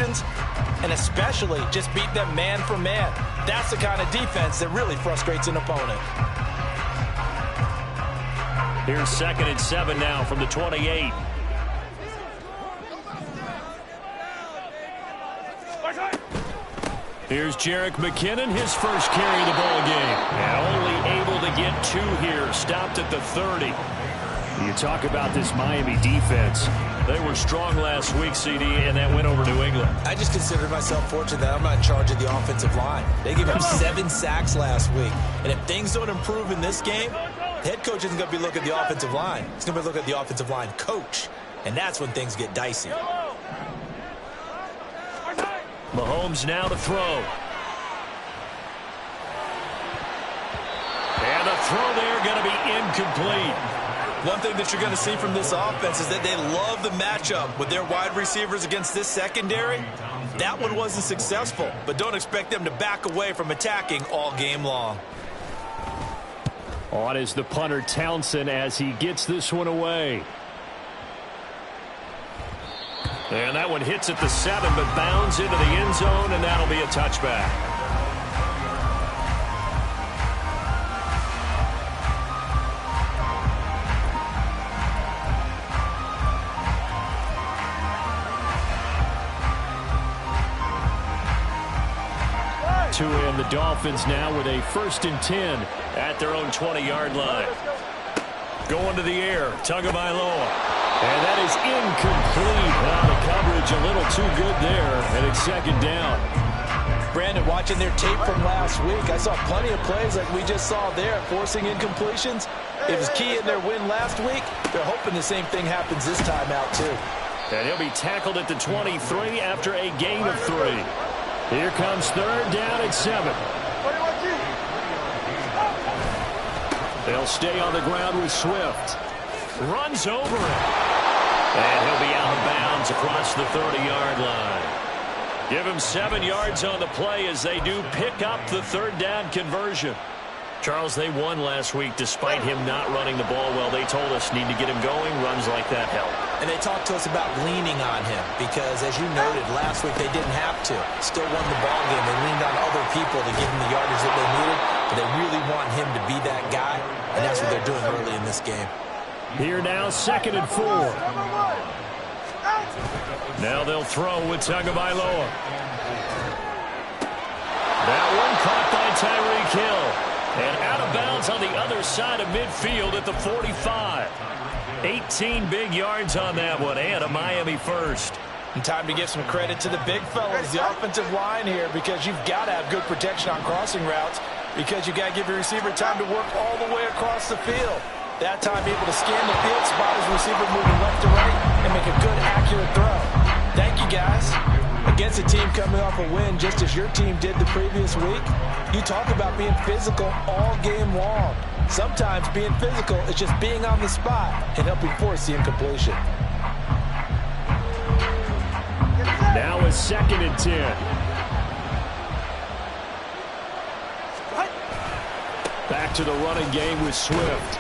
conversions, and especially just beat them man for man. That's the kind of defense that really frustrates an opponent. Here's 2nd and 7 now from the 28. Here's Jerick McKinnon, his first carry of the ball game. And only able to get 2 here. Stopped at the 30. You talk about this Miami defense. They were strong last week, CD, and that went over New England. I just consider myself fortunate that I'm not in charge of the offensive line. They gave up 7 sacks last week. And if things don't improve in this game, head coach isn't going to be looking at the offensive line. He's going to be looking at the offensive line coach. And that's when things get dicey. Mahomes now to throw. And the throw there going to be incomplete. One thing that you're going to see from this offense is that they love the matchup with their wide receivers against this secondary. That one wasn't successful, but don't expect them to back away from attacking all game long. On is the punter Townsend as he gets this one away. And that one hits at the 7, but bounds into the end zone, and that'll be a touchback. And the Dolphins now with a 1st and 10 at their own 20-yard line. Going to the air, Tagovailoa. And that is incomplete. Well, the coverage a little too good there, and it's 2nd down. Brandon, watching their tape from last week, I saw plenty of plays like we just saw there, forcing incompletions. It was key in their win last week. They're hoping the same thing happens this time out, too. And he'll be tackled at the 23 after a gain of 3. Here comes 3rd down at 7. They'll stay on the ground with Swift. Runs over it. And he'll be out of bounds across the 30-yard line. Give him 7 yards on the play as they do pick up the 3rd down conversion. Charles, they won last week despite him not running the ball well. They told us need to get him going. Runs like that help. And they talked to us about leaning on him because, as you noted, last week they didn't have to. Still won the ball game. They leaned on other people to give him the yardage that they needed, but they really want him to be that guy, and that's what they're doing early in this game. Here now, 2nd and 4. Now they'll throw with Tagovailoa. That one caught by Tyreek Hill. And out of bounds on the other side of midfield at the 45. 18 big yards on that one, and a Miami first. And time to give some credit to the big fellas, the offensive line here, because you've got to have good protection on crossing routes, because you've got to give your receiver time to work all the way across the field. That time able to scan the field, spot his receiver moving left to right, and make a good, accurate throw. Thank you, guys. Against a team coming off a win, just as your team did the previous week, you talk about being physical all game long. Sometimes being physical is just being on the spot and helping force the incompletion. Now it's 2nd and 10. Back to the running game with Swift.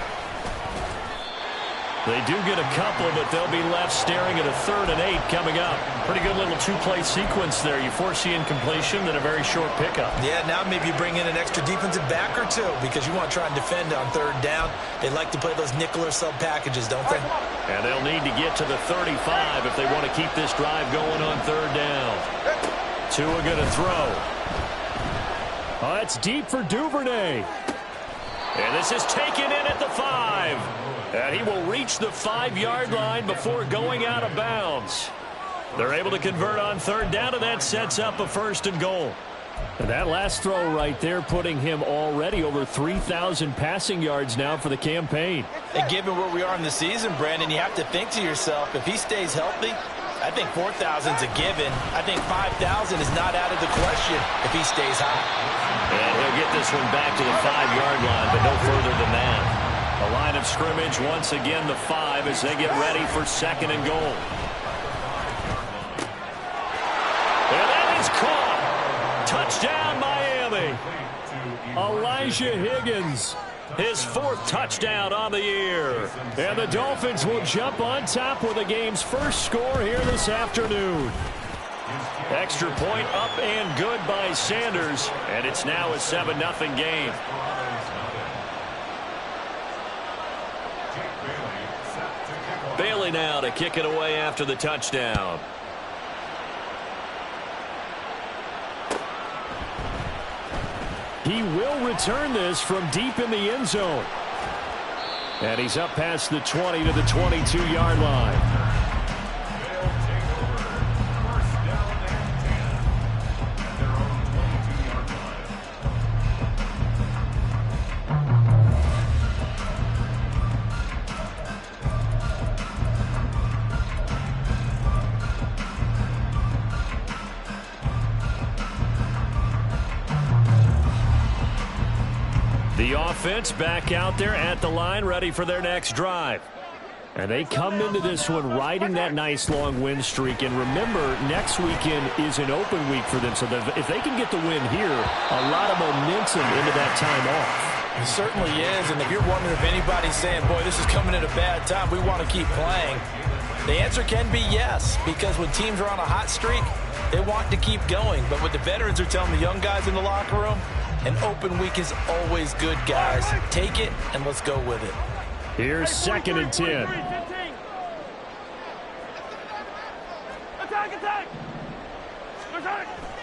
They do get a couple, but they'll be left staring at a 3rd and 8 coming up. Pretty good little 2-play sequence there. You force the incompletion, then a very short pickup. Yeah, now maybe you bring in an extra defensive back or 2 because you want to try and defend on 3rd down. They like to play those nickel or sub packages, don't they? And they'll need to get to the 35 if they want to keep this drive going on 3rd down. Tua going to throw. Oh, that's deep for Duvernay. And this is taken in at the 5. And he will reach the 5-yard line before going out of bounds. They're able to convert on 3rd down, and that sets up a 1st and goal. And that last throw right there putting him already over 3,000 passing yards now for the campaign. And given where we are in the season, Brandon, you have to think to yourself, if he stays healthy, I think 4,000 is a given. I think 5,000 is not out of the question if he stays high. And he'll get this one back to the 5-yard line, but no further than that. A line of scrimmage, once again the 5 as they get ready for 2nd and goal. And that is caught. Touchdown, Miami. Elijah Higgins, his 4th touchdown on the year. And the Dolphins will jump on top with the game's first score here this afternoon. Extra point up and good by Sanders, and it's now a 7-0 game. Bailey now to kick it away after the touchdown. He will return this from deep in the end zone. And he's up past the 20 to the 22-yard line. The offense back out there at the line, ready for their next drive. And they come into this one riding that nice long win streak. And remember, next weekend is an open week for them. So if they can get the win here, a lot of momentum into that time off. It certainly is. And if you're wondering if anybody's saying, boy, this is coming at a bad time, we want to keep playing, the answer can be yes. Because when teams are on a hot streak, they want to keep going. But what the veterans are telling the young guys in the locker room, an open week is always good, guys. Take it, and let's go with it. Here's 2nd and 10.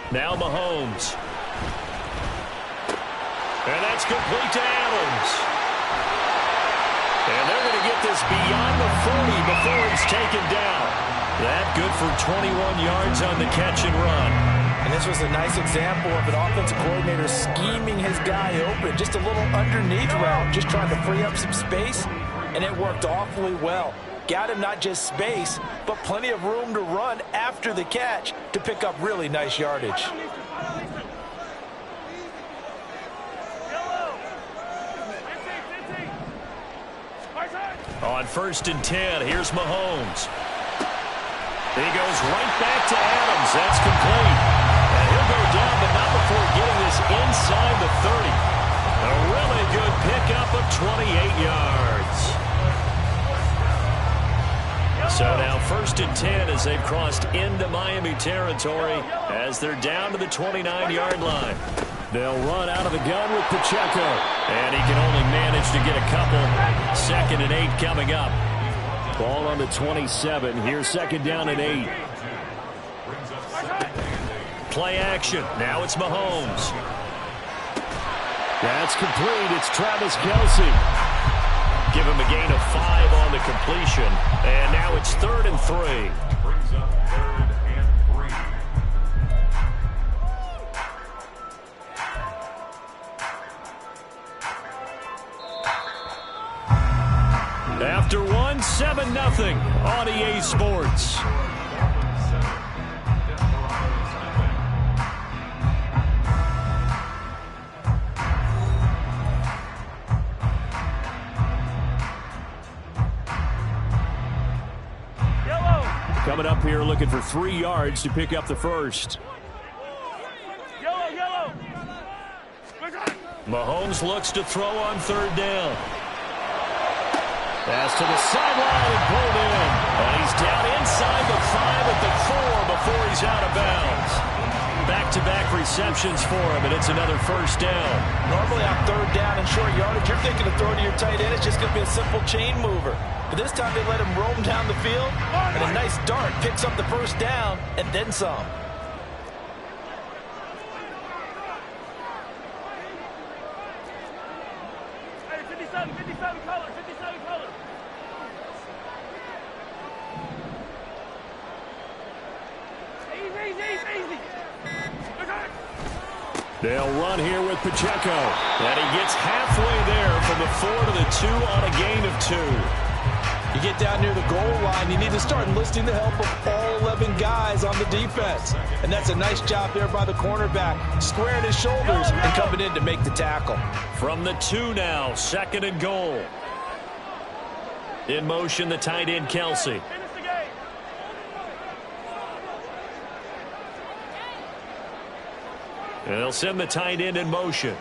Now Mahomes. And that's complete to Adams. And they're going to get this beyond the 40 before he's taken down. That good for 21 yards on the catch and run. And this was a nice example of an offensive coordinator scheming his guy open. Just a little underneath route, just trying to free up some space, and it worked awfully well. Got him not just space, but plenty of room to run after the catch to pick up really nice yardage. On 1st and 10, here's Mahomes. He goes right back to Adams. That's complete. And he'll go down, but not before getting this inside the 30. A really good pickup of 28 yards. So now 1st and 10 as they've crossed into Miami territory as they're down to the 29-yard line. They'll run out of the gun with Pacheco. And he can only manage to get a couple. 2nd and 8 coming up. Ball on the 27. Here's 2nd down and 8. Play action. Now it's Mahomes. That's complete. It's Travis Kelce. Give him a gain of 5 on the completion. And now it's 3rd and 3. Brings up 3rd and 3. After one, 7-0 on EA Sports. Coming up here looking for 3 yards to pick up the first. Mahomes looks to throw on 3rd down. Pass to the sideline and pulled in. And he's down inside the 5 at the 4 before he's out of bounds. Back-to-back receptions for him, and it's another 1st down. Normally on 3rd down and short yardage, you're thinking of throwing to your tight end. It's just going to be a simple chain mover. But this time they let him roam down the field, and a nice dart picks up the 1st down and then some. Hey, 57 color, 57 color. Easy. They'll run here with Pacheco. And he gets halfway there from the 4 to the 2 on a gain of 2. You get down near the goal line, you need to start enlisting the help of all 11 guys on the defense. And that's a nice job there by the cornerback, squaring his shoulders and coming in to make the tackle. From the 2 now, 2nd and goal. In motion, the tight end, Kelce. And they'll send the tight end in motion.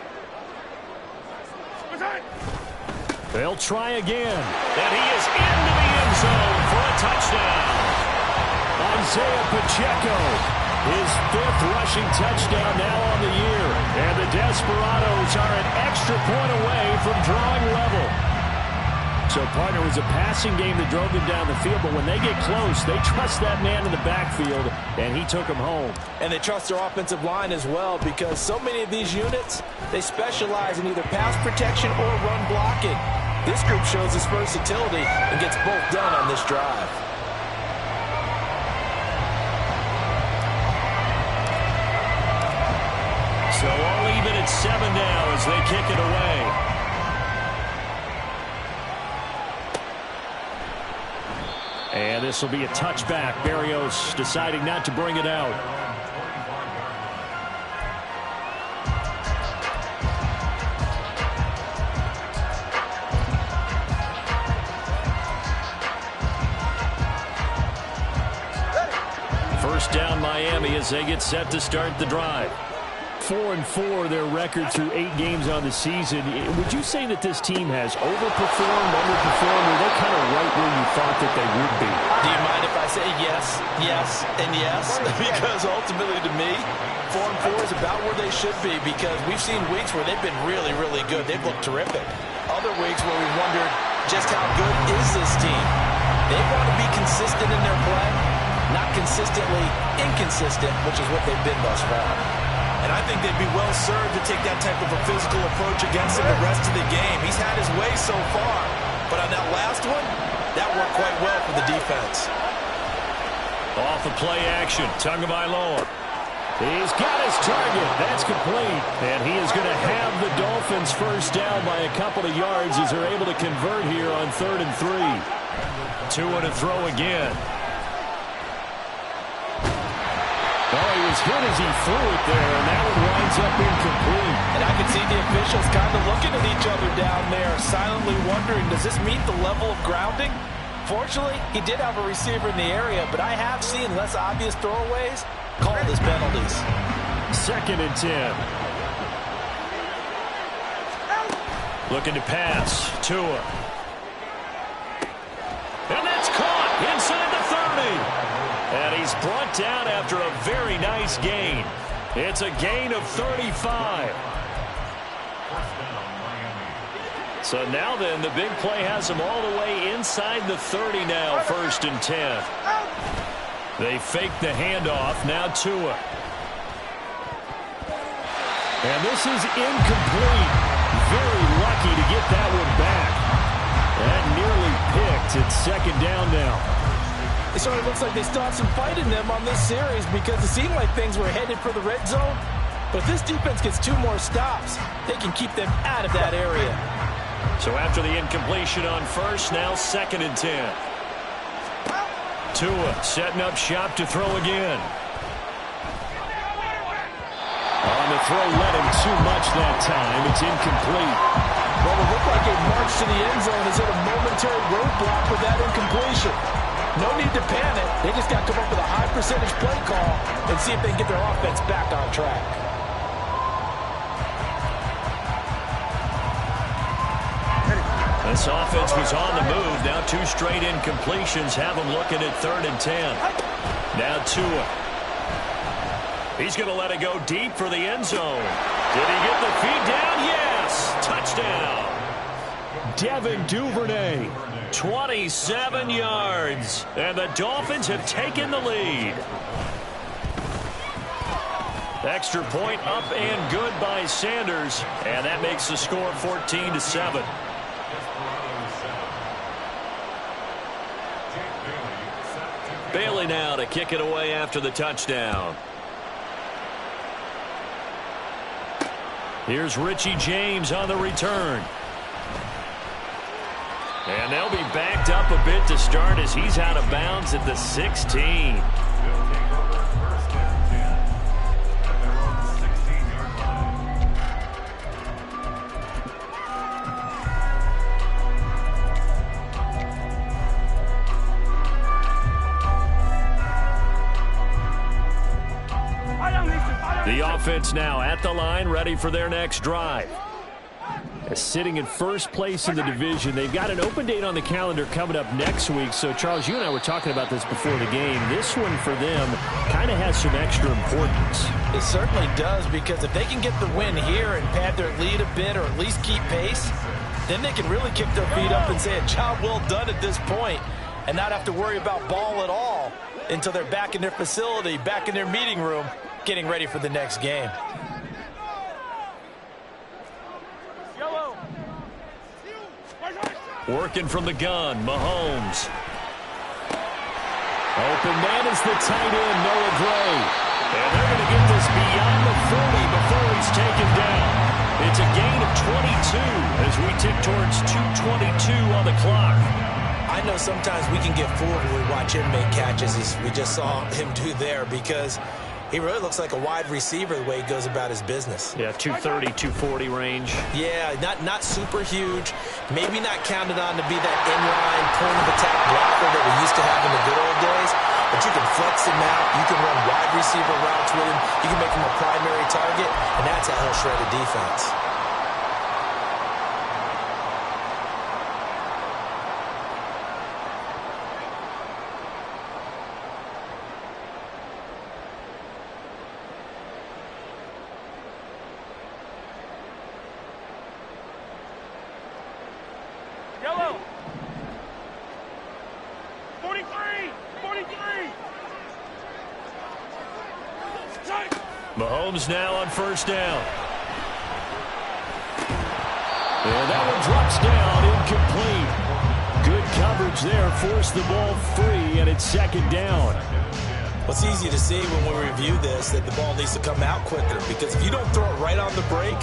They'll try again. And he is into the end zone for a touchdown. Isaiah Pacheco. His 5th rushing touchdown now on the year. And the Desperados are an extra point away from drawing level. So, partner, it was a passing game that drove them down the field, but when they get close, they trust that man in the backfield, and he took them home. And they trust their offensive line as well, because so many of these units, they specialize in either pass protection or run blocking. This group shows its versatility and gets both done on this drive. So all even at 7 now as they kick it away. And this will be a touchback. Berrios deciding not to bring it out. First down Miami as they get set to start the drive. 4-4 their record through 8 games on the season. Would you say that this team has overperformed, underperformed, or they're kind of right where you thought that they would be? Do you mind if I say yes, yes, and yes? Because ultimately to me, 4-4 is about where they should be, because we've seen weeks where they've been really, really good. They've looked terrific. Other weeks where we wondered just how good is this team. They want to be consistent in their play, not consistently inconsistent, which is what they've been thus far. And I think they'd be well served to take that type of a physical approach against him the rest of the game. He's had his way so far, but on that last one, that worked quite well for the defense. Off the play action, Tagovailoa. He's got his target. That's complete. And he is going to have the Dolphins first down by a couple of yards as they're able to convert here on 3rd and 3. Tua to throw again. Oh, he was hit as he threw it there, and that one winds up incomplete. And I can see the officials kind of looking at each other down there, silently wondering, does this meet the level of grounding? Fortunately, he did have a receiver in the area, but I have seen less obvious throwaways called as penalties. 2nd and 10. Looking to pass. Tua. And that's caught inside the 30. And he's brought down after a very nice gain. It's a gain of 35. So now then, the big play has him all the way inside the 30 now, 1st and 10. They fake the handoff. Now Tua. And this is incomplete. Very lucky to get that one back. That nearly picked. It's 2nd down now. It sort of looks like they still have some fight in them on this series, because it seemed like things were headed for the red zone. But if this defense gets 2 more stops, they can keep them out of that area. So after the incompletion on 1st, now 2nd and 10. Tua setting up shop to throw again. On the throw, led him too much that time. It's incomplete. Well, it looked like a march to the end zone is at a momentary roadblock with that incompletion. No need to panic. They just got to come up with a high percentage play call and see if they can get their offense back on track. This offense was on the move. Now 2 straight incompletions have them looking at 3rd and 10. Now Tua. He's going to let it go deep for the end zone. Did he get the feed down? Yes! Touchdown! Devin Duvernay. 27 yards. And the Dolphins have taken the lead. Extra point up and good by Sanders. And that makes the score 14-7. Bailey now to kick it away after the touchdown. Here's Richie James on the return. And they'll be backed up a bit to start as he's out of bounds at the 16. The offense now at the line, ready for their next drive. Sitting in first place in the division. They've got an open date on the calendar coming up next week. So, Charles, you and I were talking about this before the game. This one for them kind of has some extra importance. It certainly does, because if they can get the win here and pad their lead a bit or at least keep pace, then they can really kick their feet up and say a job well done at this point and not have to worry about ball at all until they're back in their facility, back in their meeting room, getting ready for the next game. Working from the gun, Mahomes. Open man is the tight end, Noah Gray. And they're going to get this beyond the 40 before he's taken down. It's a gain of 22 as we tick towards 2:22 on the clock. I know sometimes we can get fooled when we watch him make catches, as we just saw him do there, because he really looks like a wide receiver the way he goes about his business. Yeah, 230, 240 range. Yeah, not super huge. Maybe not counted on to be that inline point-of-attack blocker that we used to have in the good old days. But you can flex him out. You can run wide receiver routes with him. You can make him a primary target, and that's how he'll shred a defense. Yellow. 43. 43. Mahomes now on first down. And that one drops down, incomplete. Good coverage there, forced the ball free, and it's second down. Well, it's easy to see when we review this that the ball needs to come out quicker, because if you don't throw it right on the break,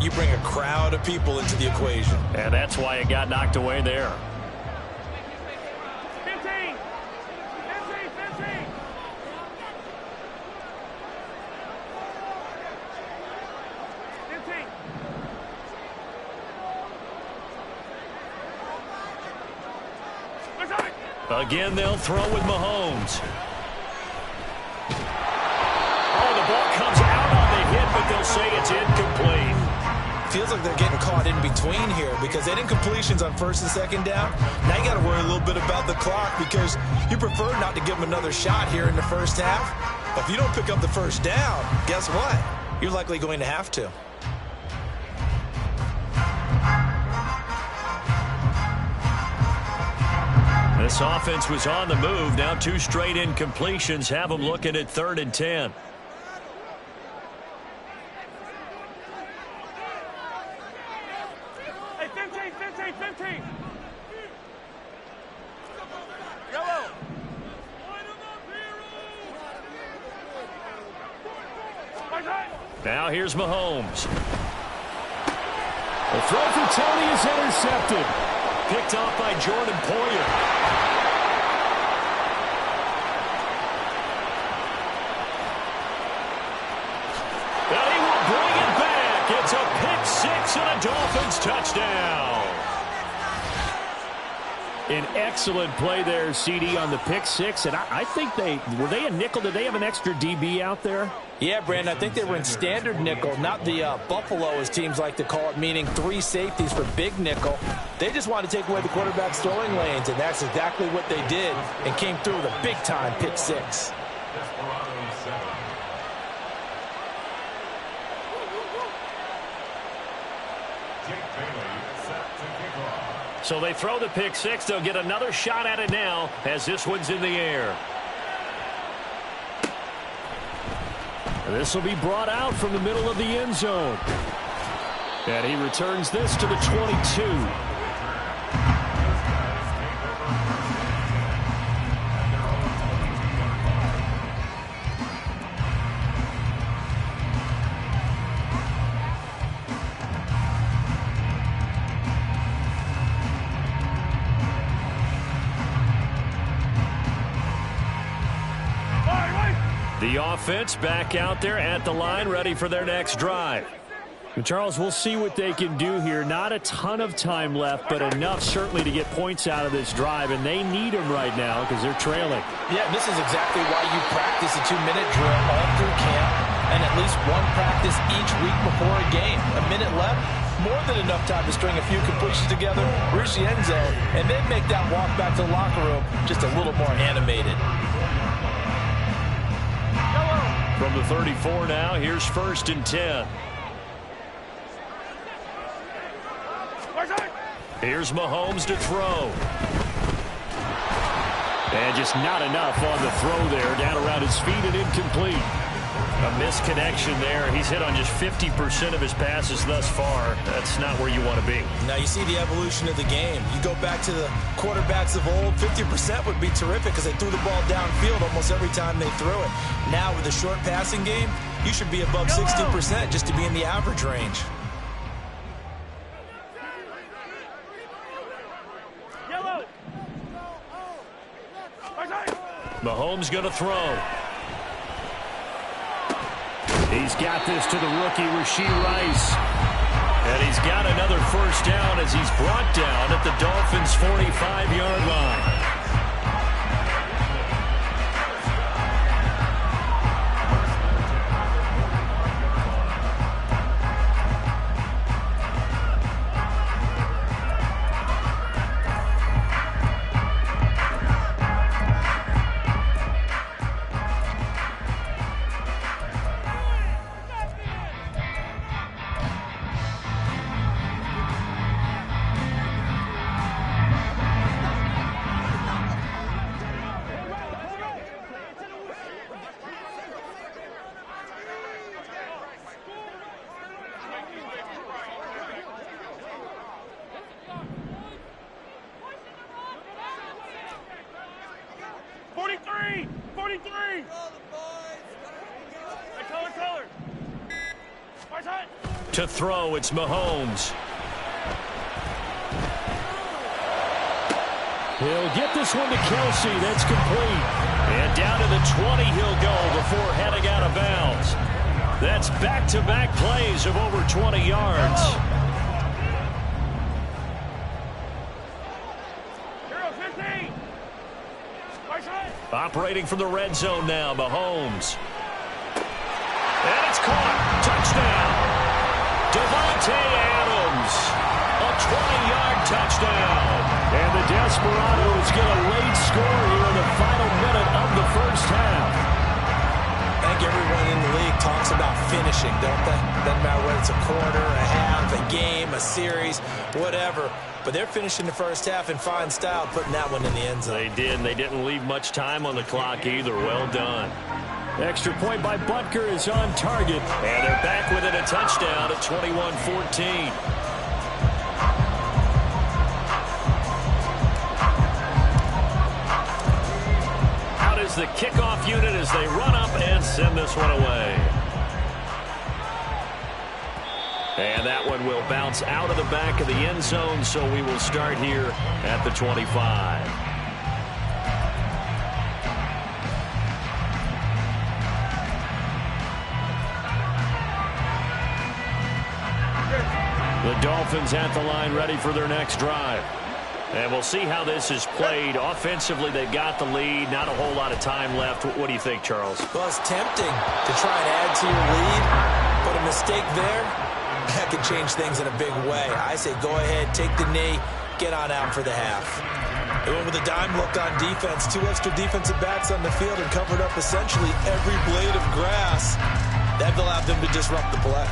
you bring a crowd of people into the equation. And that's why it got knocked away there. 15. 15. 15. Again, they'll throw with Mahomes. Oh, the ball comes out on the hit, but they'll say it's incomplete. Feels like they're getting caught in between here, because they had incompletions on first and second down. Now you got to worry a little bit about the clock, because you prefer not to give them another shot here in the first half. But if you don't pick up the first down, guess what? You're likely going to have to. This offense was on the move. Now 2 straight incompletions have them looking at 3rd and 10. Hey, 15. 15. 15. Yellow. Now here's Mahomes. The throw for Tony is intercepted. Picked off by Jordan Poyer. And he will bring it back. It's a pick six and a Dolphins touchdown. An excellent play there, CD, on the pick six. And I think were they a nickel? Did they have an extra DB out there? Yeah, Brandon, I think they were in standard nickel, not the Buffalo, as teams like to call it, meaning 3 safeties for big nickel. They just wanted to take away the quarterback's throwing lanes, and that's exactly what they did, and came through with a big-time pick six. So they throw the pick six. They'll get another shot at it now as this one's in the air. This will be brought out from the middle of the end zone. And he returns this to the 22. The offense back out there at the line, ready for their next drive. And Charles, we'll see what they can do here. Not a ton of time left, but enough certainly to get points out of this drive, and they need them right now because they're trailing. Yeah, this is exactly why you practice a 2-minute drill all through camp and at least one practice each week before a game. A minute left, more than enough time to string a few completions together, reach the end zone, and then make that walk back to the locker room just a little more animated. From the 34 now, here's 1st and 10. Here's Mahomes to throw. And just not enough on the throw there. Down around his feet and incomplete. A misconnection there. He's hit on just 50% of his passes thus far. That's not where you want to be. Now you see the evolution of the game. You go back to the quarterbacks of old, 50% would be terrific because they threw the ball downfield almost every time they threw it. Now with the short passing game, you should be above 60% just to be in the average range. Mahomes going to throw. He's got this to the rookie, Rashee Rice. And he's got another first down as he's brought down at the Dolphins' 45-yard line. To throw, it's Mahomes. He'll get this one to Kelsey. That's complete. And down to the 20 he'll go before heading out of bounds. That's back-to-back plays of over 20 yards. Operating from the red zone now, Mahomes. And it's caught. Touchdown. Davante Adams, a 20-yard touchdown. And the Desperados get a late score here in the final minute of the first half. I think everyone in the league talks about finishing, don't they? Doesn't matter whether it's a quarter, a half, a game, a series, whatever. But they're finishing the first half in fine style, putting that one in the end zone. They did, and they didn't leave much time on the clock either. Well done. Extra point by Butker is on target. And they're back within a touchdown at 21-14. Out is the kickoff unit as they run up and send this one away. And that one will bounce out of the back of the end zone, so we will start here at the 25. The Dolphins at the line ready for their next drive. And we'll see how this is played. Offensively, they've got the lead. Not a whole lot of time left. What do you think, Charles? Well, it's tempting to try and add to your lead, but a mistake there, that could change things in a big way. I say go ahead, take the knee, get on out for the half. They went with a dime look on defense. 2 extra defensive backs on the field and covered up essentially every blade of grass. That allowed them to disrupt the play.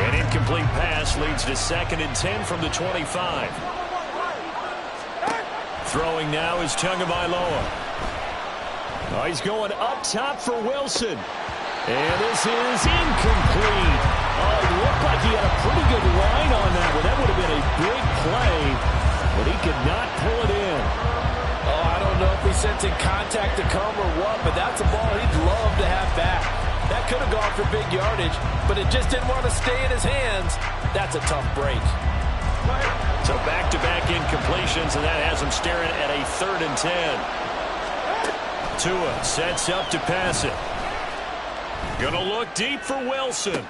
An incomplete pass leads to 2nd and 10 from the 25. Throwing now is Tagovailoa. Oh, he's going up top for Wilson. And this is incomplete. Oh, it looked like he had a pretty good line on that one. That would have been a big play, but he could not pull it in. Oh, I don't know if he's sensing contact to come or what, but that's a ball he'd love to have back. That could have gone for big yardage, but it just didn't want to stay in his hands. That's a tough break. So back-to-back incompletions, and that has him staring at a 3rd and 10. Tua sets up to pass it. Gonna look deep for Wilson.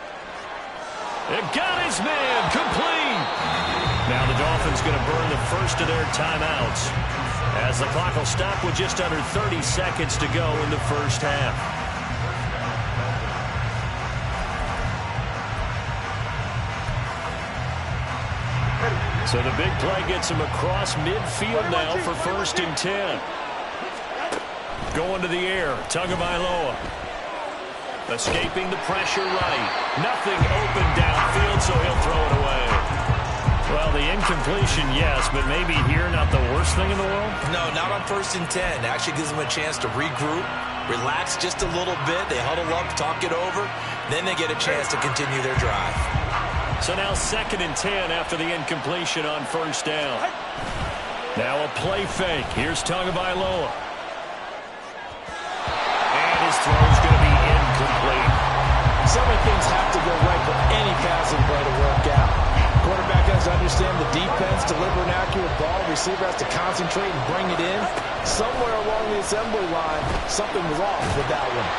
And got his man complete. Now the Dolphins going to burn the first of their timeouts as the clock will stop with just under 30 seconds to go in the first half. So the big play gets him across midfield now for 1st and 10. Going to the air, Tagovailoa. Escaping the pressure right. Nothing open downfield, so he'll throw it away. Well, the incompletion, yes, but maybe here not the worst thing in the world? No, not on 1st and 10. Actually gives them a chance to regroup, relax just a little bit. They huddle up, talk it over. Then they get a chance to continue their drive. So now 2nd and 10 after the incompletion on 1st down. Now a play fake. Here's Tagovailoa. And his throw's going to be incomplete. So many things have to go right for any passing play to work out. Quarterback has to understand the defense, deliver an accurate ball. Receiver has to concentrate and bring it in. Somewhere along the assembly line, something was off with that one.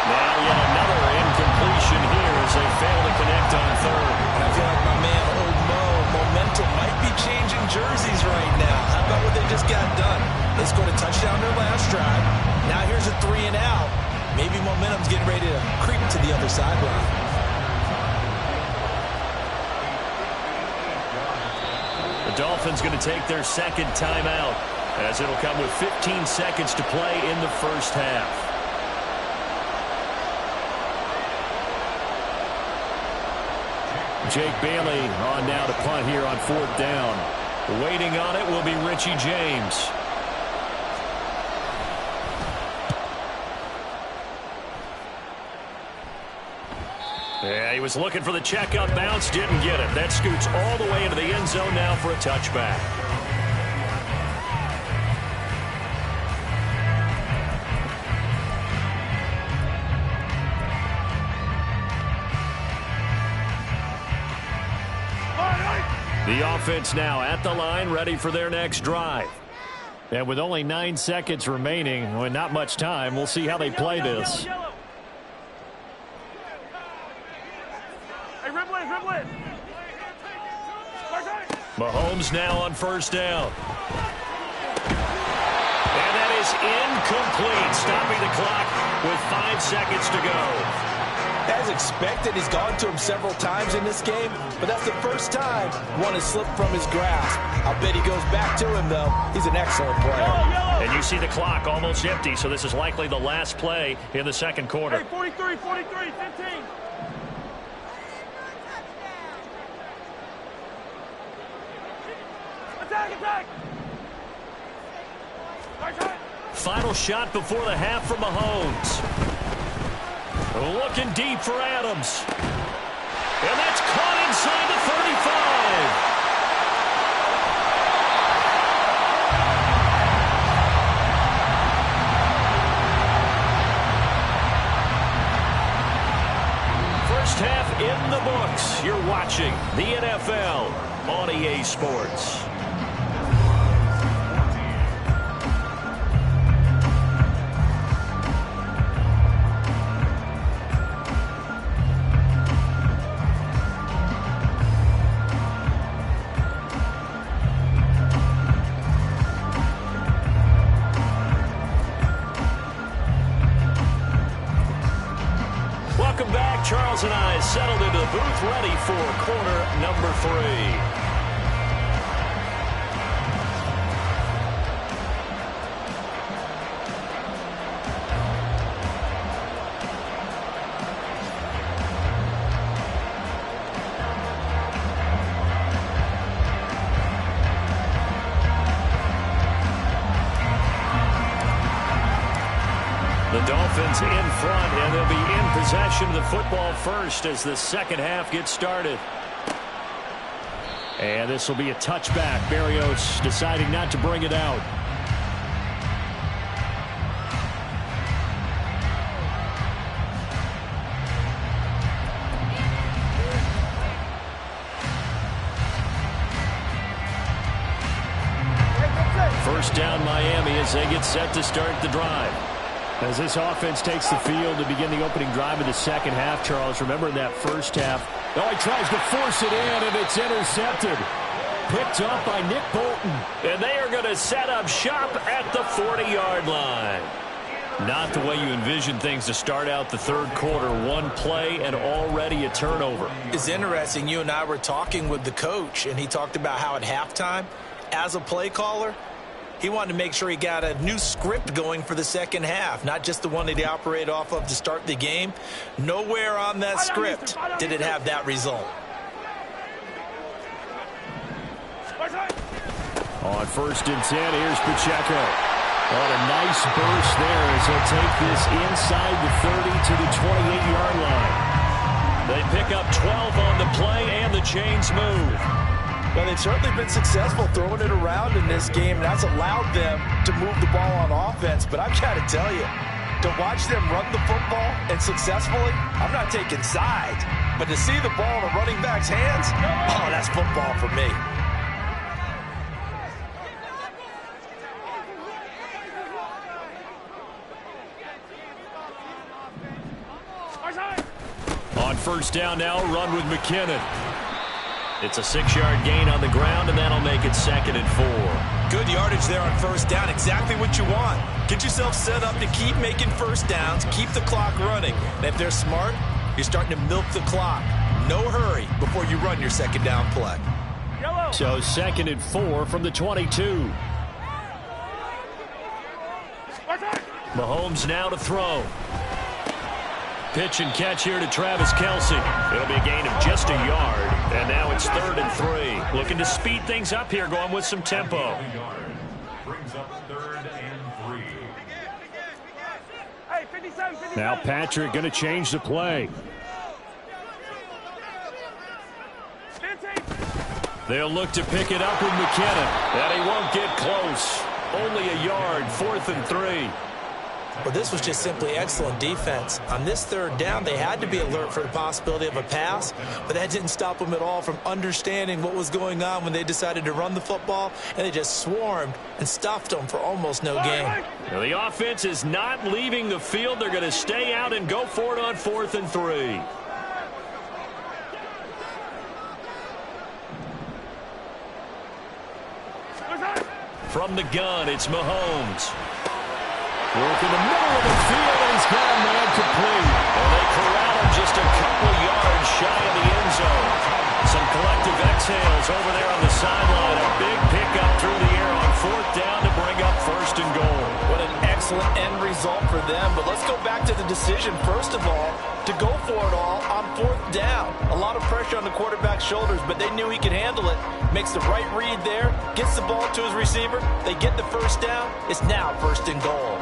Now yet another incompletion here as they fail to connect on 3rd. And I feel like my man, Old Mo, momentum might be changing jerseys right now. How about what they just got done? They scored a touchdown their last drive. Now here's a 3 and out. Maybe momentum's getting ready to creep to the other sideline. The Dolphins going to take their 2nd timeout as it'll come with 15 seconds to play in the 1st half. Jake Bailey on now to punt here on 4th down. Waiting on it will be Richie James. Yeah, he was looking for the checkup bounce, didn't get it. That scoots all the way into the end zone now for a touchback. The offense now at the line, ready for their next drive. And with only 9 seconds remaining, and not much time, we'll see how they play this. Mahomes now on 1st down. And that is incomplete, stopping the clock with 5 seconds to go. As expected, he's gone to him several times in this game, but that's the first time one has slipped from his grasp. I'll bet he goes back to him, though. He's an excellent player. And you see the clock almost empty, so this is likely the last play in the 2nd quarter. Hey, 43, 15. Attack! Final shot before the half from Mahomes. Looking deep for Adams. And that's caught inside the 35. First half in the books. You're watching the NFL on EA Sports. Charles and I settled into the booth, ready for quarter number 3. The Dolphins in front, and they'll be in possession of the football first as the 2nd half gets started. And this will be a touchback. Berrios deciding not to bring it out. First down Miami as they get set to start the drive. As this offense takes the field to begin the opening drive of the 2nd half, Charles, remember in that 1st half, he tries to force it in, and it's intercepted. Picked up by Nick Bolton. And they are going to set up shop at the 40-yard line. Not the way you envision things to start out the third quarter. One play and already a turnover. It's interesting. You and I were talking with the coach, and he talked about how at halftime, as a play caller, he wanted to make sure he got a new script going for the second half, not just the one that he operated off of to start the game. Nowhere on that script did it have that result. On 1st and 10, here's Pacheco. On a nice burst there as he'll take this inside the 30 to the 28-yard line. They pick up 12 on the play, and the chains move. Well, they've certainly been successful throwing it around in this game, and that's allowed them to move the ball on offense. But I've got to tell you, to watch them run the football and successfully, I'm not taking sides. But to see the ball in a running back's hands, oh, that's football for me. On 1st down now, run with McKinnon. It's a 6-yard gain on the ground, and that'll make it 2nd and 4. Good yardage there on 1st down. Exactly what you want. Get yourself set up to keep making first downs, keep the clock running. And if they're smart, you're starting to milk the clock. No hurry before you run your 2nd down play. So 2nd and 4 from the 22. Mahomes now to throw. Pitch and catch here to Travis Kelce. It'll be a gain of just a yard, and now it's 3rd and 3. Looking to speed things up here, going with some tempo. Brings up 3rd and 3. Now Patrick going to change the play. They'll look to pick it up with McKinnon, and he won't get close. Only a yard, 4th and 3. Well, this was just simply excellent defense. On this 3rd down, they had to be alert for the possibility of a pass, but that didn't stop them at all from understanding what was going on when they decided to run the football, and they just swarmed and stuffed them for almost no gain. Now, the offense is not leaving the field. They're going to stay out and go for it on 4th and 3. From the gun, it's Mahomes. Work in the middle of the field, and he's got a man complete. And they corral him just a couple yards shy of the end zone. Some collective exhales over there on the sideline. A big pickup through the air on 4th down to bring up 1st and goal. What an excellent end result for them. But let's go back to the decision, first of all, to go for it all on 4th down. A lot of pressure on the quarterback's shoulders, but they knew he could handle it. Makes the right read there, gets the ball to his receiver. They get the 1st down. It's now 1st and goal.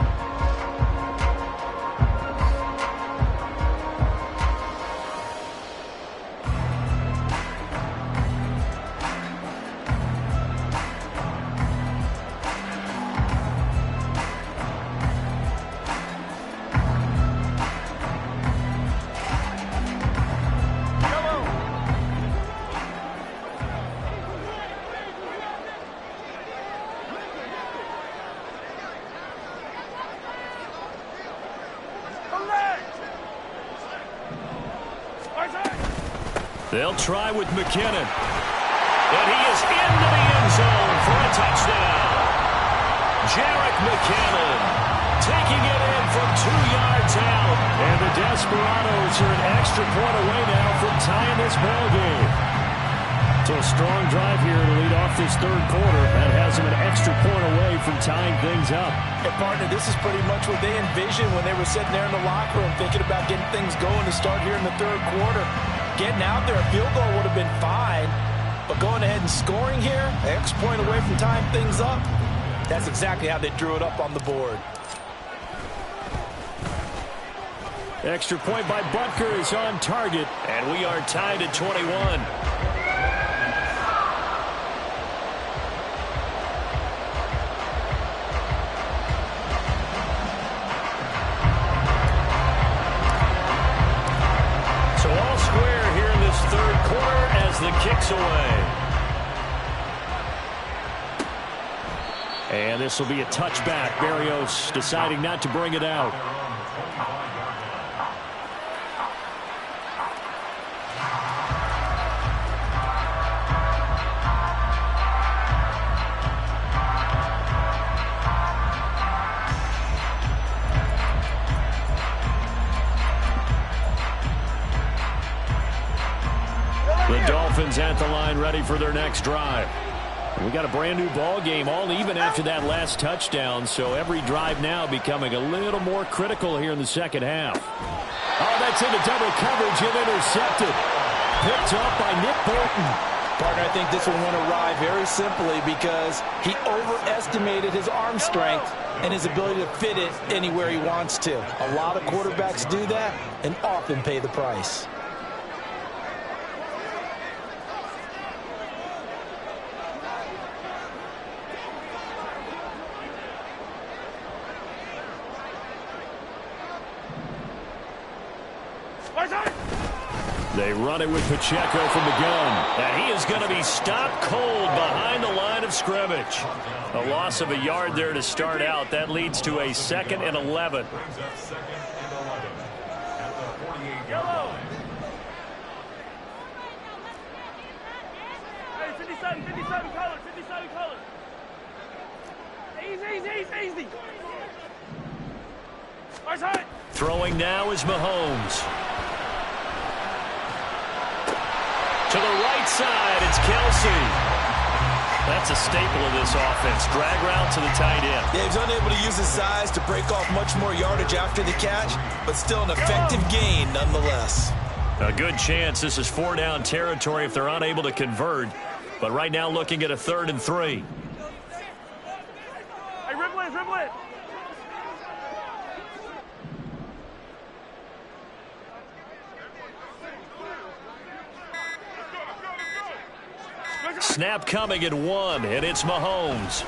They'll try with McKinnon. And he is into the end zone for a touchdown. Jerick McKinnon taking it in from 2 yards out. And the Desperados are an extra point away now from tying this ball game. So a strong drive here to lead off this 3rd quarter. That has them an extra point away from tying things up. And partner, this is pretty much what they envisioned when they were sitting there in the locker room thinking about getting things going to start here in the 3rd quarter. Getting out there, a field goal would have been fine, but going ahead and scoring here, an extra point away from tying things up, that's exactly how they drew it up on the board. Extra point by Butker is on target, and we are tied at 21. The kicks away. And this will be a touchback. Berrios deciding not to bring it out. The Dolphins at the line ready for their next drive. We got a brand new ball game, all even after that last touchdown, so every drive now becoming a little more critical here in the second half. Oh, that's into double coverage and intercepted. Picked up by Nick Bolton. Partner, I think this one went awry very simply because he overestimated his arm strength and his ability to fit it anywhere he wants to. A lot of quarterbacks do that and often pay the price. They run it with Pacheco from the gun. And he is going to be stopped cold behind the line of scrimmage. A loss of a yard there to start out. That leads to a 2nd and 11. Yellow. Hey, 57 color, 57 color. Easy. Throwing now is Mahomes. To the right side, it's Kelsey. That's a staple of this offense. Drag route to the tight end. Yeah, he's unable to use his size to break off much more yardage after the catch, but still an effective gain nonetheless. A good chance this is 4-down territory if they're unable to convert. But right now looking at a 3rd and 3. Hey, dribble it. Snap coming at 1, and it's Mahomes.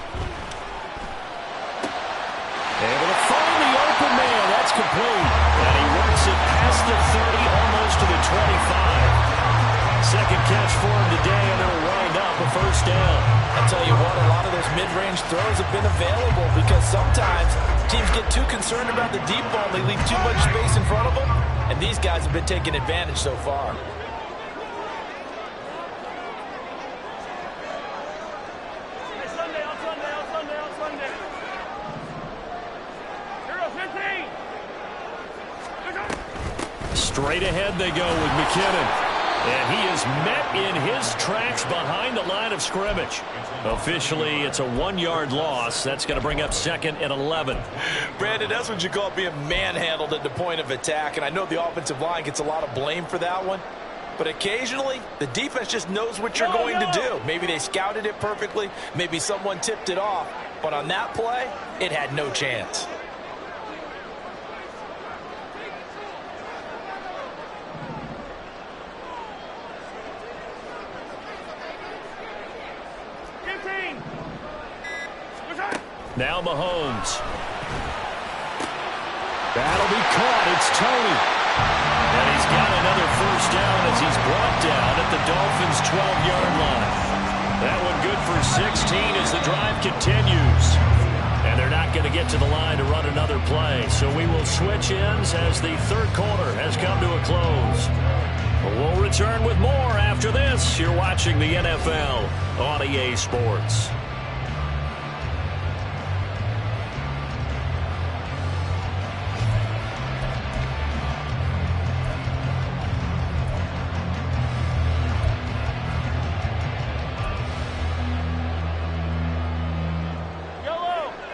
Able to find the open man. That's complete. And he works it past the 30, almost to the 25. Second catch for him today, and it'll wind up a 1st down. I tell you what, a lot of those mid-range throws have been available because sometimes teams get too concerned about the deep ball. They leave too much space in front of them, and these guys have been taking advantage so far. Straight ahead they go with McKinnon. And he is met in his tracks behind the line of scrimmage. Officially, it's a 1-yard loss. That's going to bring up 2nd and 11. Brandon, that's what you call being manhandled at the point of attack. And I know the offensive line gets a lot of blame for that one. But occasionally, the defense just knows what you're going to do. Maybe they scouted it perfectly. Maybe someone tipped it off. But on that play, it had no chance. Now Mahomes. That'll be caught. It's Tony. And he's got another 1st down as he's brought down at the Dolphins' 12-yard line. That one good for 16 as the drive continues. And they're not going to get to the line to run another play. So we will switch ends as the 3rd quarter has come to a close. We'll return with more after this. You're watching the NFL on EA Sports.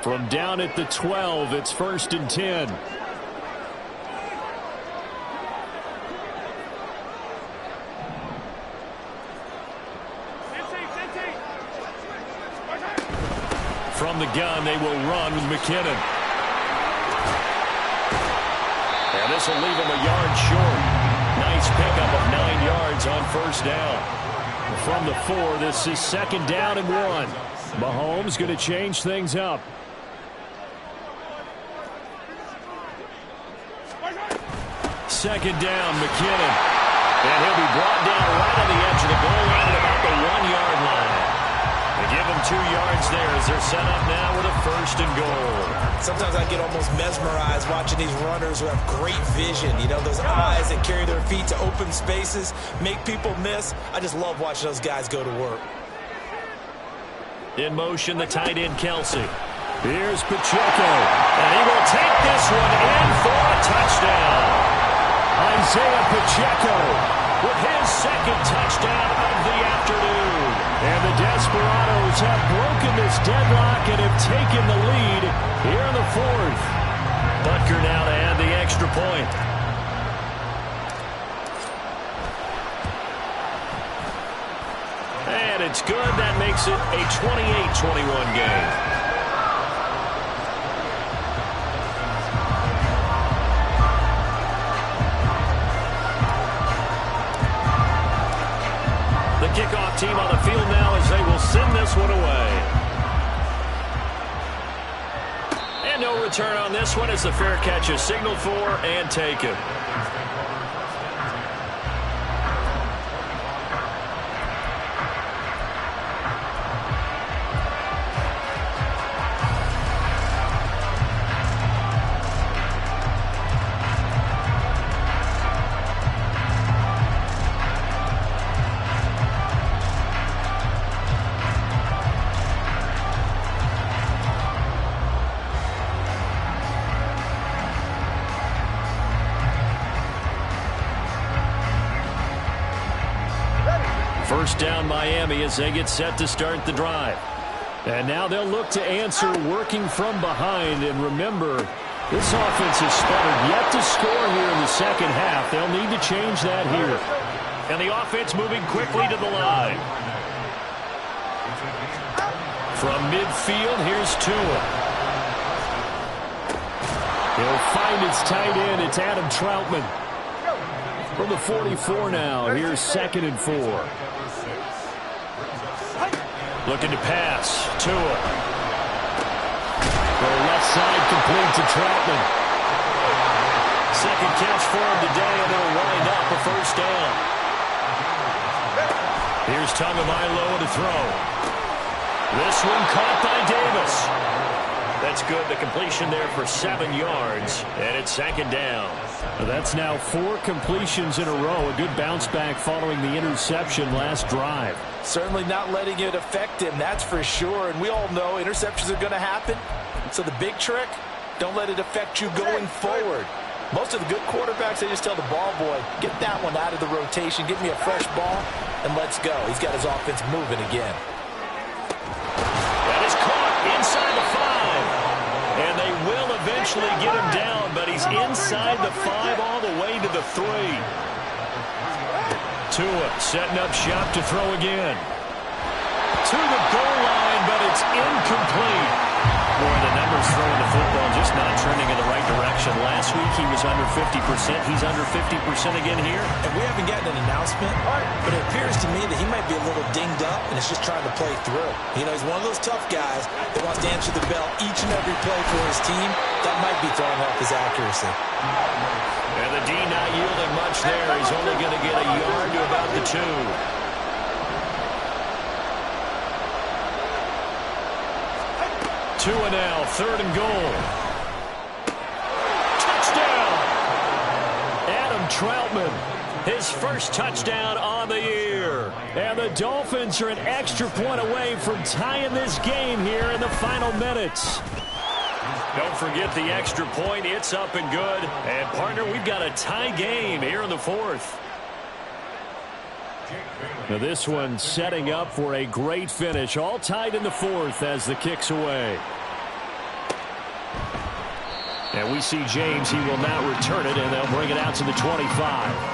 From down at the 12, it's 1st and 10. From the gun, they will run with McKinnon. And this will leave him a yard short. Nice pickup of 9 yards on 1st down. From the 4, this is 2nd down and 1. Mahomes going to change things up. Second down, McKinnon. And he'll be brought down right on the edge of the goal line at about the 1-yard line. They give him 2 yards there as they're set up now with a 1st and goal. Sometimes I get almost mesmerized watching these runners who have great vision. You know, those eyes that carry their feet to open spaces, make people miss. I just love watching those guys go to work. In motion, the tight end, Kelsey. Here's Pacheco. And he will take this one in for a touchdown. Isaiah Pacheco with his second touchdown of the afternoon. And the Desperados have broken this deadlock and have taken the lead here in the fourth. Butker now to add the extra point. And it's good. That makes it a 28-21 game. Kickoff team on the field now as they will send this one away. And no return on this one as the fair catch is signaled for and taken. First down Miami as they get set to start the drive. And now they'll look to answer working from behind. And remember, this offense has sputtered yet to score here in the second half. They'll need to change that here. And the offense moving quickly to the line. From midfield, here's Tua. He'll find his tight end. It's Adam Troutman. From the 44 now, here's 2nd and 4. Looking to pass. Tua. The left side complete to Troutman. Second catch for him today, and it'll wind up a first down. Here's Tagovailoa to throw. This one caught by Davis. That's good. The completion there for 7 yards, and it's 2nd down. That's now 4 completions in a row. A good bounce back following the interception last drive. Certainly not letting it affect him, that's for sure. And we all know interceptions are going to happen. So the big trick, don't let it affect you going forward. Most of the good quarterbacks, they just tell the ball boy, get that one out of the rotation, give me a fresh ball, and let's go. He's got his offense moving again. That is caught inside the 5. And they will eventually get him down, but he's inside the 5 all the way to the 3. Tua setting up shop to throw again. To the goal line, but it's incomplete. Boy, the numbers throwing the football just not trending in the right direction. Last week he was under 50%. He's under 50% again here. And we haven't gotten an announcement, but it appears to me that he might be a little dinged up and is just trying to play through. You know, he's one of those tough guys that wants to answer the bell each and every play for his team. That might be throwing off his accuracy. And the D not yielding much there. He's only going to get a yard to about the 2. Tua now, 3rd and goal. Touchdown! Adam Troutman, his first touchdown on the year. And the Dolphins are an extra point away from tying this game here in the final minutes. Don't forget the extra point. It's up and good. And, partner, we've got a tie game here in the 4th. Now this one setting up for a great finish. All tied in the 4th as the kick's away. And we see James. He will now return it, and they'll bring it out to the 25.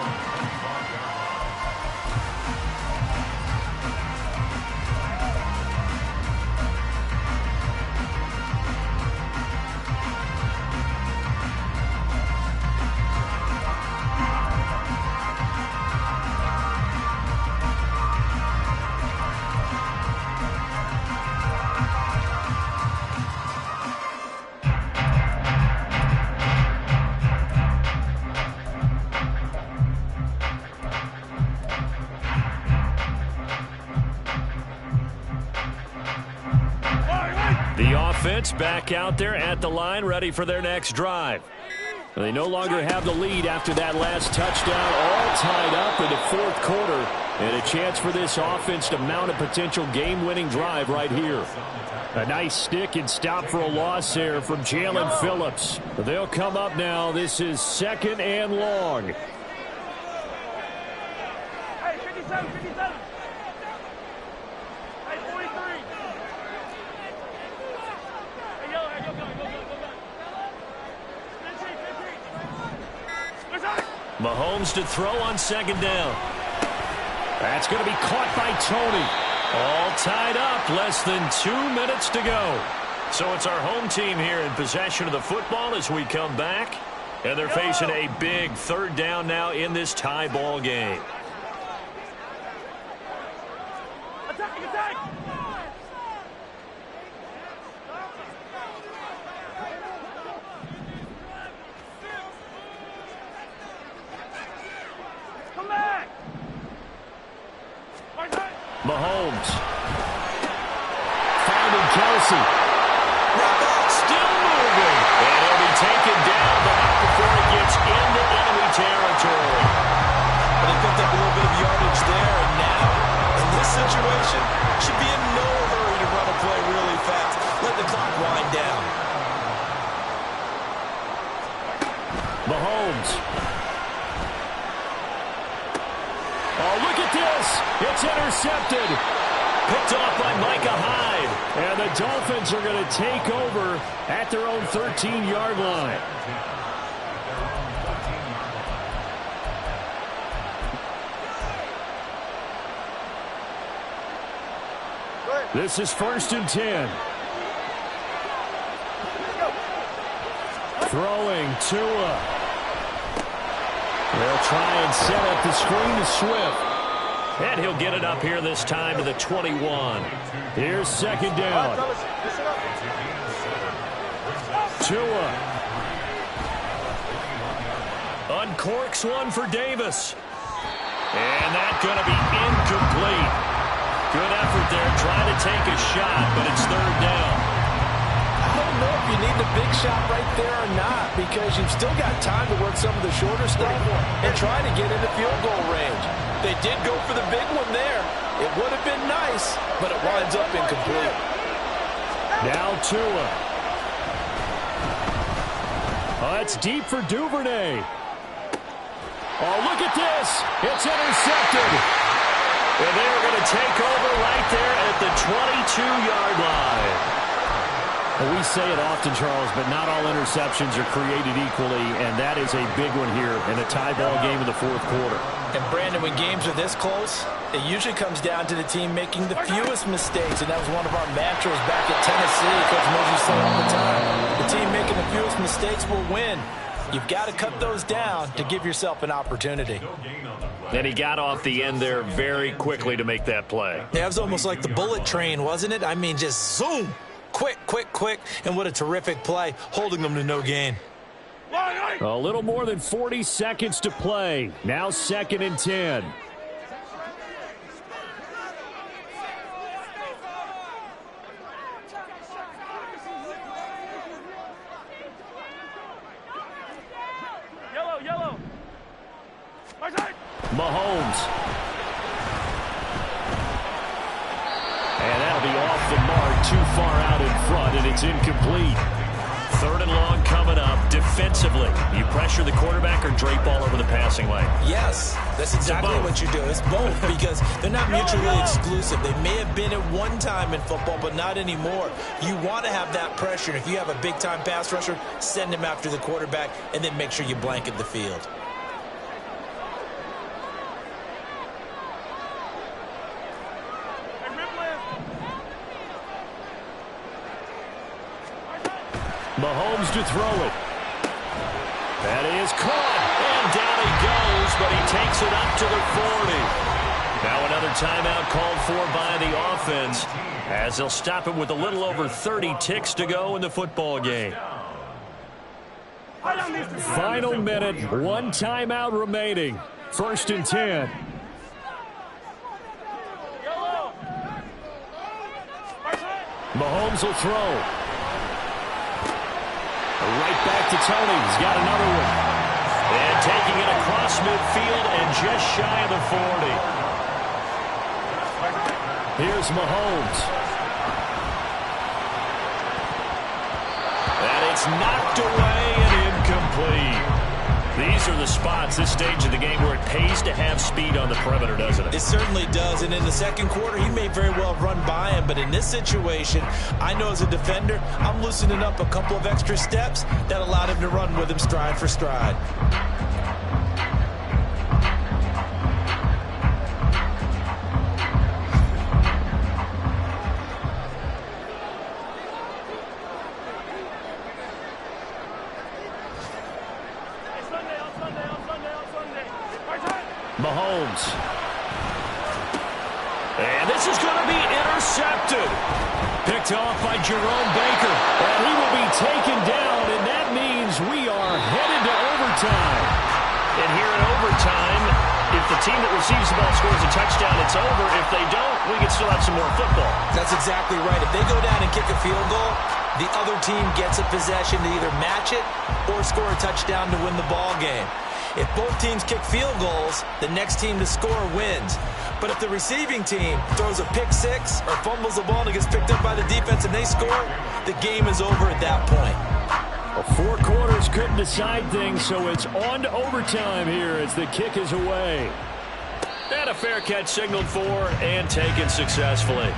Back out there at the line, ready for their next drive. They no longer have the lead after that last touchdown, all tied up in the 4th quarter, and a chance for this offense to mount a potential game-winning drive right here. A nice stick and stop for a loss there from Jalen Phillips. They'll come up now. This is 2nd and long. Hey, 57, 57. Hey, 43. Hey, yellow, hey, go. 15. Where's that? Mahomes to throw on second down. That's going to be caught by Tony. All tied up, less than 2 minutes to go. So it's our home team here in possession of the football as we come back. And they're facing a big third down now in this tie ball game. Attack! Come back! Mahomes. Finding Kelsey. Still moving. And he'll be taken down, but not before it gets into enemy territory. But he picked up a little bit of yardage there, and now, in this situation, should be in no hurry to run a play really fast. Let the clock wind down. Mahomes. Oh, look at this. It's intercepted. Picked off by Micah Hyde. And the Dolphins are going to take over at their own 13-yard line. This is 1st and 10. Throwing Tua. They'll try and set up the screen to Swift. And he'll get it up here this time to the 21. Here's second down. Tua. Uncorks one for Davis. And that's going to be incomplete. Good effort there, trying to take a shot, but it's third down. I don't know if you need the big shot right there or not, because you've still got time to work some of the shorter stuff and try to get into field goal range. They did go for the big one there. It would have been nice, but it winds up incomplete. Now Tua. Oh, it's deep for Duvernay. Oh, look at this. It's intercepted. And they're going to take over right there at the 22-yard line. Well, we say it often, Charles, but not all interceptions are created equally, and that is a big one here in a tie ball game in the fourth quarter. And, Brandon, when games are this close, it usually comes down to the team making the fewest mistakes, and that was one of our mantras back at Tennessee. Coach Mosey said all the time, the team making the fewest mistakes will win. You've got to cut those down to give yourself an opportunity. And he got off the end there very quickly to make that play. Yeah, it was almost like the bullet train, wasn't it? I mean, just zoom. Quick, and what a terrific play, holding them to no gain. A little more than 40 seconds to play. Now 2nd and 10. Yellow. Mahomes. And that'll be off the mark, too far out in front, and it's incomplete. 3rd and long coming up. Defensively, you pressure the quarterback or drape all over the passing lane? Yes, that's exactly what you do. It's both, because they're not mutually exclusive. They may have been at one time in football, but not anymore. You want to have that pressure. If you have a big-time pass rusher, send him after the quarterback, and then make sure you blanket the field. Mahomes to throw it. That is caught. And down he goes, but he takes it up to the 40. Now another timeout called for by the offense, as they'll stop it with a little over 30 ticks to go in the football game. Final minute, 1 timeout remaining. 1st and 10. Mahomes will throw. Right back to Tony. He's got another one. And taking it across midfield and just shy of the 40. Here's Mahomes. And it's knocked away and incomplete. These are the spots, this stage of the game, where it pays to have speed on the perimeter, doesn't it? It certainly does, and in the second quarter, he may very well run by him, but in this situation, I know as a defender, I'm loosening up a couple of extra steps that allowed him to run with him stride for stride. Mahomes. And this is going to be intercepted. Picked off by Jerome Baker. And he will be taken down, and that means we are headed to overtime. And here in overtime, if the team that receives the ball scores a touchdown, it's over. If they don't, we can still have some more football. That's exactly right. If they go down and kick a field goal, the other team gets a possession to either match it or score a touchdown to win the ball game. If both teams kick field goals, the next team to score wins. But if the receiving team throws a pick six or fumbles the ball and it gets picked up by the defense and they score, the game is over at that point. Well, 4 quarters couldn't decide things, so it's on to overtime here as the kick is away. And a fair catch signaled for and taken successfully.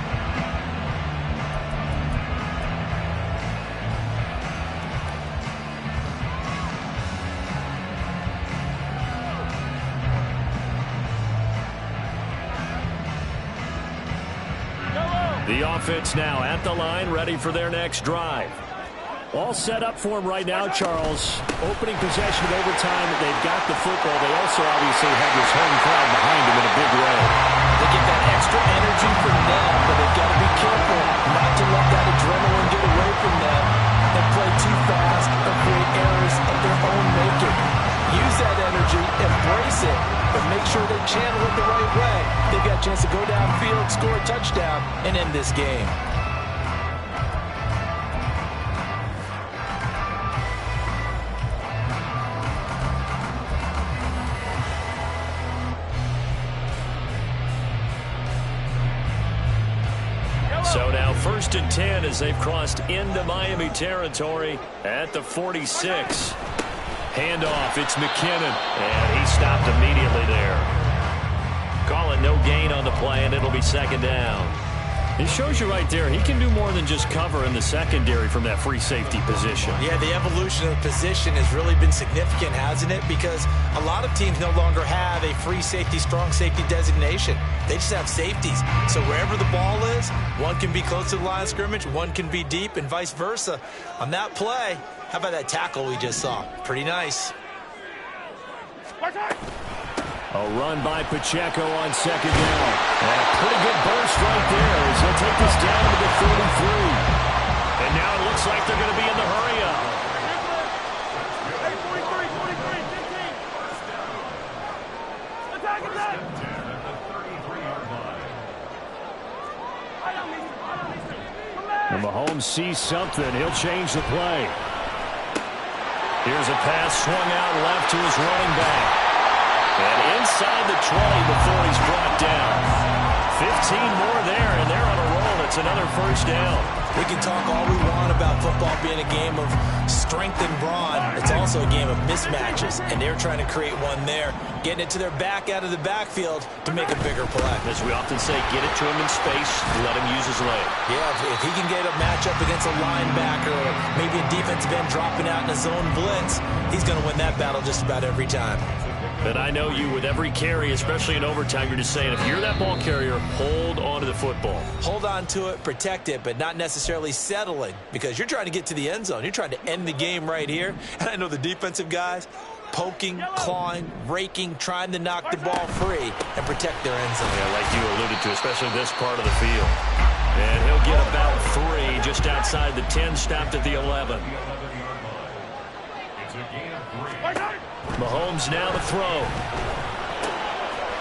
The offense now at the line, ready for their next drive. All set up for them right now, Charles. Opening possession of overtime. They've got the football. They also obviously have this home crowd behind them in a big way. They get that extra energy from them, but they've got to be careful not to let that adrenaline get away from them and play too fast or create errors of their own making. Use that energy, embrace it, but make sure they channel it the right way. They've got a chance to go downfield, score a touchdown, and end this game. So now 1st and 10 as they've crossed into Miami territory at the 46. Handoff, it's McKinnon, and he stopped immediately there. Call it no gain on the play, and it'll be 2nd down. It shows you right there, he can do more than just cover in the secondary from that free safety position. Yeah, the evolution of the position has really been significant, hasn't it? Because a lot of teams no longer have a free safety, strong safety designation. They just have safeties. So wherever the ball is, one can be close to the line of scrimmage, one can be deep, and vice versa. On that play, how about that tackle we just saw? Pretty nice. A run by Pacheco on 2nd down. And a pretty good burst right there as he'll take this down to the 43. And now it looks like they're going to be in the hurry-up. Hey, 43, 43, 15. Attack, attack. And Mahomes sees something. He'll change the play. Here's a pass swung out left to his running back. And inside the 20 before he's brought down. 15 more there, and they're on a roll. It's another 1st down. We can talk all we want about football being a game of strength and brawn. It's also a game of mismatches, and they're trying to create one there, getting it to their back out of the backfield to make a bigger play. As we often say, get it to him in space, let him use his leg. Yeah, if he can get a matchup against a linebacker or maybe a defensive end dropping out in a zone blitz, he's going to win that battle just about every time. But I know you, with every carry, especially in overtime, you're just saying, if you're that ball carrier, hold on to the football. Hold on to it, protect it, but not necessarily settling, because you're trying to get to the end zone. You're trying to end the game right here. And I know the defensive guys poking, clawing, raking, trying to knock the ball free and protect their end zone. Yeah, like you alluded to, especially this part of the field. And he'll get about 3 just outside the 10, stopped at the 11. Mahomes now to throw.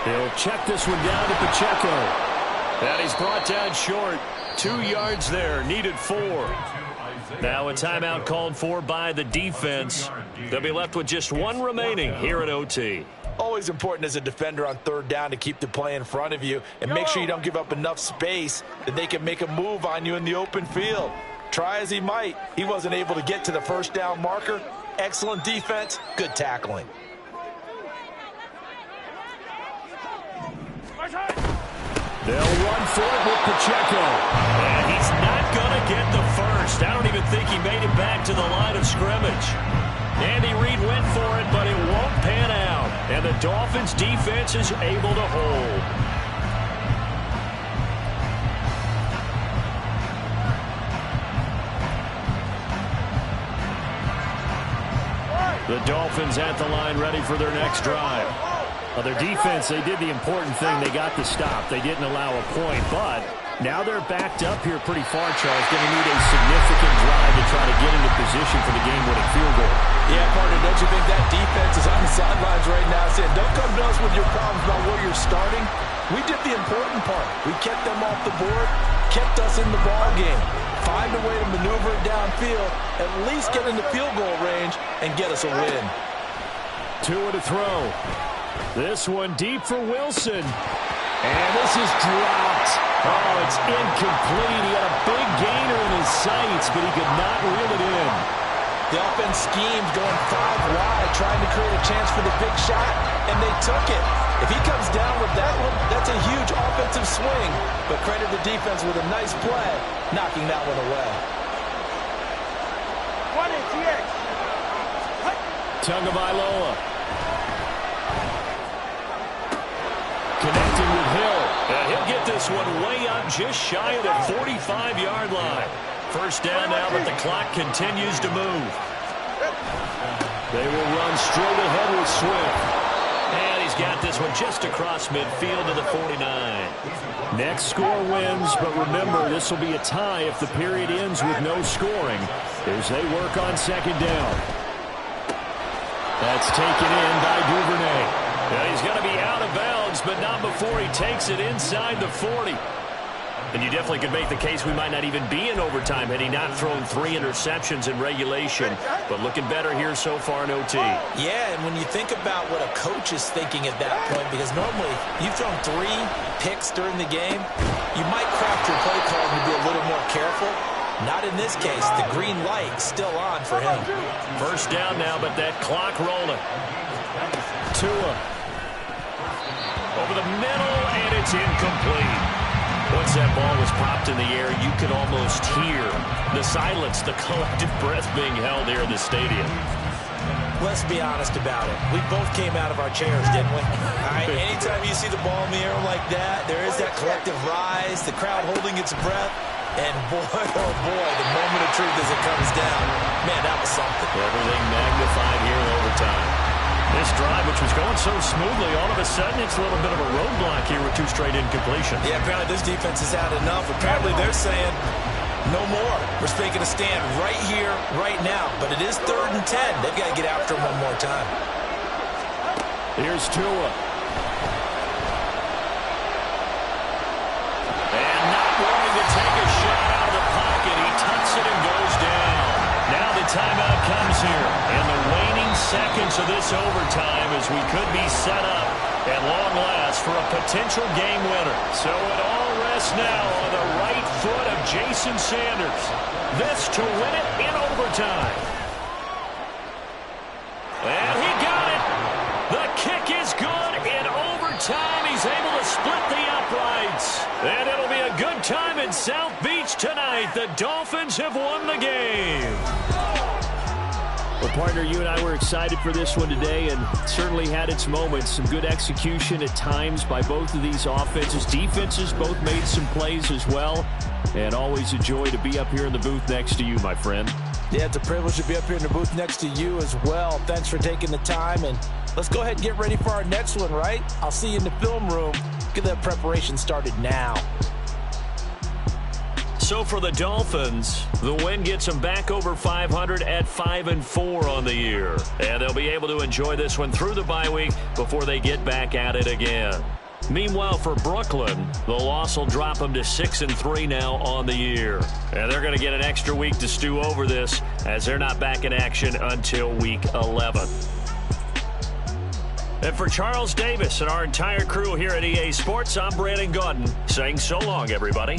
He'll check this one down to Pacheco. And he's brought down short. 2 yards there, needed 4. Now a timeout called for by the defense. They'll be left with just 1 remaining here at OT. Always important as a defender on 3rd down to keep the play in front of you and make sure you don't give up enough space that they can make a move on you in the open field. Try as he might, he wasn't able to get to the 1st down marker. Excellent defense, good tackling. They'll run for it with Pacheco. And he's not going to get the first. I don't even think he made it back to the line of scrimmage. Andy Reid went for it, but it won't pan out. And the Dolphins' defense is able to hold. The Dolphins at the line ready for their next drive. Well, their defense, they did the important thing. They got the stop. They didn't allow a point, but now they're backed up here pretty far, Charles. Going to need a significant drive to try to get into position for the game-winning field goal. Yeah, partner, don't you think that defense is on the sidelines right now saying, don't come to us with your problems about where you're starting. We did the important part. We kept them off the board, kept us in the ball game. Find a way to maneuver it downfield, at least get into field goal range, and get us a win. Tua to throw. This one deep for Wilson. And this is dropped. Oh, it's incomplete. He had a big gainer in his sights, but he could not reel it in. The offense schemed going 5 wide, trying to create a chance for the big shot, and they took it. If he comes down with that one, that's a huge offensive swing. But credit the defense with a nice play, knocking that one away. Tagovailoa. Connecting with Hill. And he'll get this one way up just shy of the 45-yard line. First down now, but the clock continues to move. They will run straight ahead with Swift. And he's got this one just across midfield to the 49. Next score wins, but remember, this will be a tie if the period ends with no scoring as they work on second down. That's taken in by Duvernay. Now he's going to be out of bounds, but not before he takes it inside the 40. And you definitely could make the case we might not even be in overtime had he not thrown 3 interceptions in regulation. But looking better here so far in OT. Yeah, and when you think about what a coach is thinking at that point, because normally you've thrown 3 picks during the game, you might craft your play call to be a little more careful. Not in this case. The green light still on for him. First down now, but that clock rolling. Tua. Over the middle, and it's incomplete. Once that ball was popped in the air, you could almost hear the silence, the collective breath being held here in the stadium. Let's be honest about it. We both came out of our chairs, didn't we? All right, anytime you see the ball in the air like that, there is that collective rise, the crowd holding its breath, and boy, oh boy, the moment of truth as it comes down. Man, that was something. Everything magnified here in overtime. This drive, which was going so smoothly, all of a sudden it's a little bit of a roadblock here with 2 straight incompletions. Yeah, apparently this defense has had enough. Apparently they're saying no more. We're taking a stand right here, right now. But it is 3rd and 10. They've got to get after him one more time. Here's Tua. And not wanting to take a shot out of the pocket. He tucks it and goes down. Now the timeout comes here. And the waning seconds of this overtime as we could be set up at long last for a potential game winner. So it all rests now on the right foot of Jason Sanders. This to win it in overtime. And he got it. The kick is good in overtime. He's able to split the uprights. And it'll be a good time in South Beach tonight. The Dolphins have won the game. Well, partner, you and I were excited for this one today and certainly had its moments. Some good execution at times by both of these offenses. Defenses both made some plays as well. And always a joy to be up here in the booth next to you, my friend. Yeah, it's a privilege to be up here in the booth next to you as well. Thanks for taking the time, and let's go ahead and get ready for our next one, right? I'll see you in the film room. Get that preparation started now. So for the Dolphins, the win gets them back over 500 at 5-4 on the year. And they'll be able to enjoy this one through the bye week before they get back at it again. Meanwhile, for Brooklyn, the loss will drop them to 6-3 now on the year. And they're going to get an extra week to stew over this as they're not back in action until week 11. And for Charles Davis and our entire crew here at EA Sports, I'm Brandon Gaudin saying so long, everybody.